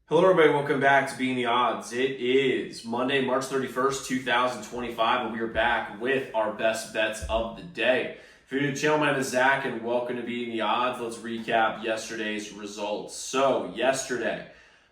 Hello everybody, welcome back to Being the Odds. It is Monday, March 31st, 2025, and we are back with our best bets of the day. If you're new to the channel, my name is Zach, and welcome to Being the Odds. Let's recap yesterday's results. So, yesterday,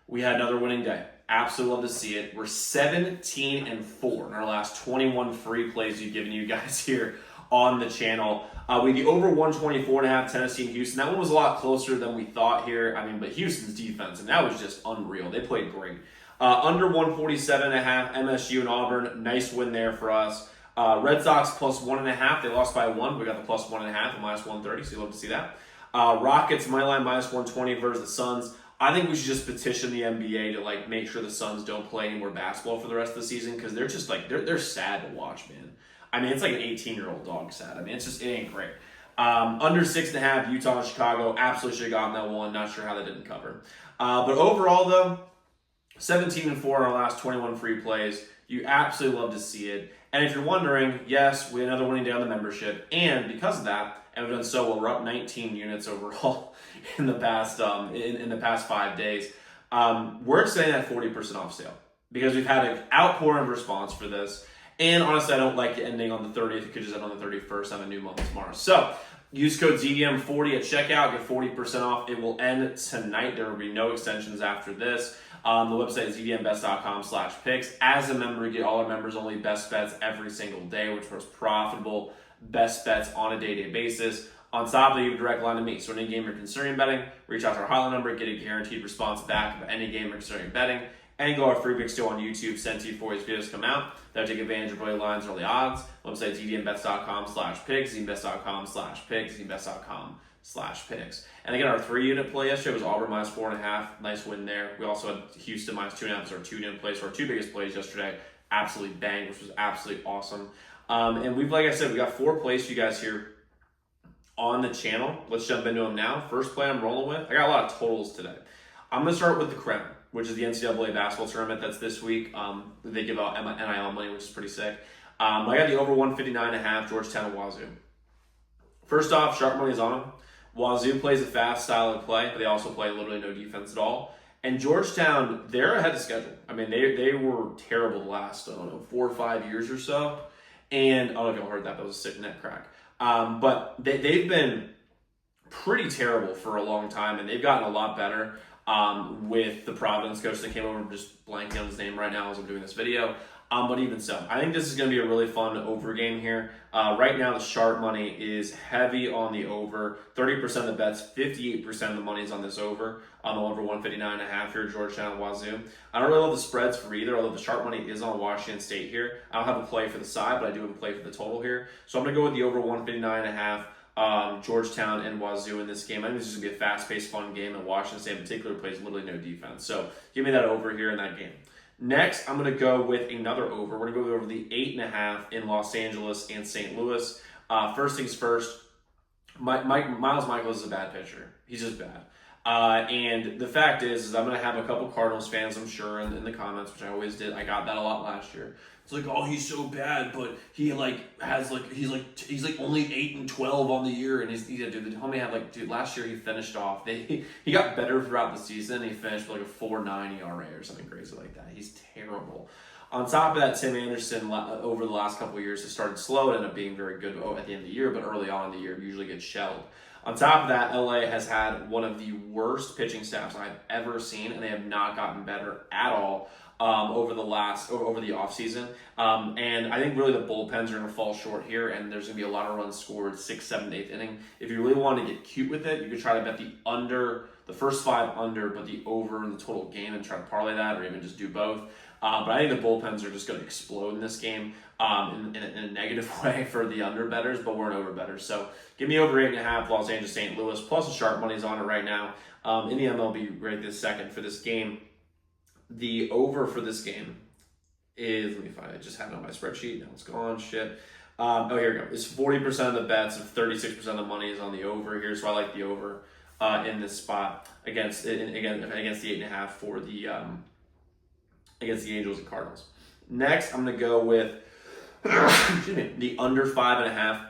we had another winning day. Absolutely love to see it. We're 17-4 in our last 21 free plays we've given you guys here on the channel. We had the over 124.5 Tennessee and Houston. That one was a lot closer than we thought here. But Houston's defense, and that was just unreal. They played great. Under 147.5 MSU and Auburn. Nice win there for us. Red Sox plus 1.5. They lost by 1. We got the plus 1.5 and minus 130, so you love to see that. Rockets money line minus 120 versus the Suns. I think we should just petition the NBA to make sure the Suns don't play any more basketball for the rest of the season, because they're just they're sad to watch, man. It's like an 18-year-old dog sad. It ain't great. Under 6.5, Utah and Chicago. Absolutely should have gotten that one. Not sure how they didn't cover. But overall, though, 17-4 in our last 21 free plays. You absolutely love to see it. And if you're wondering, yes, we had another winning day on the membership. And because of that, and we've done so well, we're up 19 units overall in the past in the past 5 days. We're staying at 40% off sale because we've had an outpouring of response for this. And honestly, I don't like it ending on the 30th. It could just end on the 31st. I have a new month tomorrow. So use code ZDM40 at checkout. Get 40% off. It will end tonight. There will be no extensions after this. The website is zdmbest.com/picks. As a member, you get all our members only best bets every single day, which was profitable best bets on a day-to-day basis. On top of it, you have a direct line to me. So any game you're considering betting, reach out to our hotline number, get a guaranteed response back about any game you're considering betting. And go our free picks still on YouTube, sent to you before these videos come out. That'll take advantage of early lines and early odds. Website is zdmbest.com/picks, zdmbest.com/picks, zdmbest.com/picks. And again, our 3-unit play yesterday was Auburn minus 4.5. Nice win there. We also had Houston minus 2.5 as our 2-unit plays. So our 2 biggest plays yesterday absolutely banged, which was absolutely awesome. And like I said, we got 4 plays for you guys here on the channel. Let's jump into them now. First play I'm rolling with. I got a lot of totals today. I'm going to start with the Crown, which is the NCAA basketball tournament that's this week. They give out NIL money, which is pretty sick. I got the over 159.5 Georgetown and Wazoo. First off, sharp money's on them. Wazoo plays a fast style of play, but they also play literally no defense at all. And Georgetown, they're ahead of schedule. They were terrible the last, 4 or 5 years or so. And I don't know if y'all heard that, but it was a sick net crack. But they've been pretty terrible for a long time, and they've gotten a lot better. With the Providence coach that came over, I'm just blanking on his name right now as I'm doing this video. But even so, I think this is going to be a really fun over game here. Right now, the sharp money is heavy on the over. 30% of the bets, 58% of the money is on this over. On the over 159.5 here, Georgetown and Wazoo. I don't really love the spreads for either, although the sharp money is on Washington State here. I don't have a play for the side, but I do have a play for the total here. So I'm going to go with the over 159.5. Georgetown and Wazoo in this game. I think this is going to be a fast-paced, fun game, and Washington State in particular plays literally no defense. So give me that over here in that game. Next, I'm going to go with another over. We're going to go over the 8.5 in Los Angeles and St. Louis. First things first, Miles Michaels is a bad pitcher. He's just bad. And the fact is I'm going to have a couple Cardinals fans, I'm sure, in the comments, which I always did. I got that a lot last year. It's like, oh, he's so bad, but he he's only 8-12 on the year, and the homie had last year he finished off. He got better throughout the season. He finished with a 4.9 ERA or something crazy like that. He's terrible. On top of that, Tim Anderson over the last couple of years has started slow and ended up being very good at the end of the year, but early on in the year usually gets shelled. On top of that, LA has had one of the worst pitching staffs I've ever seen, and they have not gotten better at all over the offseason. And I think really the bullpens are going to fall short here, and there's going to be a lot of runs scored 6th, 7th, 8th inning. If you really want to get cute with it, you could try to bet the first 5 under, but the over in the total game and try to parlay that, or even just do both. But I think the bullpens are just going to explode in this game in a negative way for the under bettors, but we're an over bettors. So give me over 8.5 Los Angeles, St. Louis, plus the sharp money's on it right now in the MLB right this second for this game. The over for this game is, let me find it. I just had it on my spreadsheet. Now it's gone. Shit. Here we go. It's 40% of the bets and 36% of the money is on the over here. So I like the over in this spot against the 8.5 for the against the Angels and Cardinals. Next, I'm going to go with the under 5.5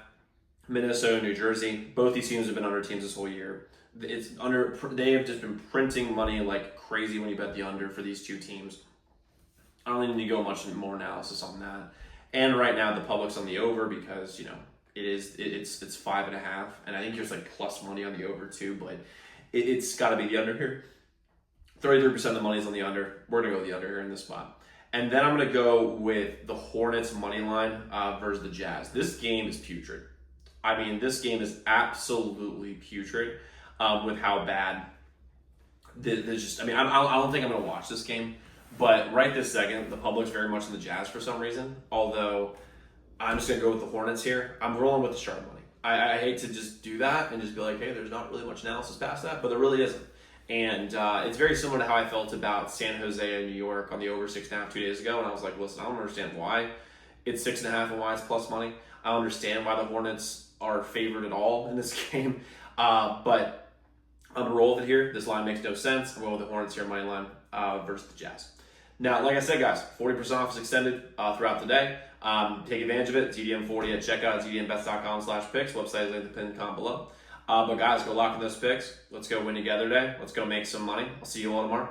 Minnesota, New Jersey. Both these teams have been under teams this whole year. it's under. They have just been printing money like crazy when you bet the under for these two teams. I don't need to go much more analysis on that. And right now the public's on the over because it's 5.5, and I think there's like plus money on the over too, but it's got to be the under here. 33% of the money is on the under. We're gonna go with the under here in this spot. And then I'm going to go with the Hornets money line versus the Jazz. This game is putrid. I mean, this game is absolutely putrid with how bad there's just. I mean, I don't think I'm going to watch this game, but right this second, the public's very much in the Jazz for some reason. Although I'm just going to go with the Hornets here. I'm rolling with the sharp money. I hate to just do that and just be like, hey, there's not really much analysis past that, but there really isn't. And it's very similar to how I felt about San Jose and New York on the over 6.5 2 days ago. And I was like, listen, I don't understand why it's 6.5 and why it's plus money. I don't understand why the Hornets are favored at all in this game. But I'm going to roll with it here. This line makes no sense. I'm going with the Hornets here money line versus the Jazz. Now, like I said, guys, 40% off is extended throughout the day. Take advantage of it. TDM40 at checkout, tdmbets.com/picks. Website is linked in the pinned comment below. But guys, go lock in those picks. Let's go win together today. Let's go make some money. I'll see you all tomorrow.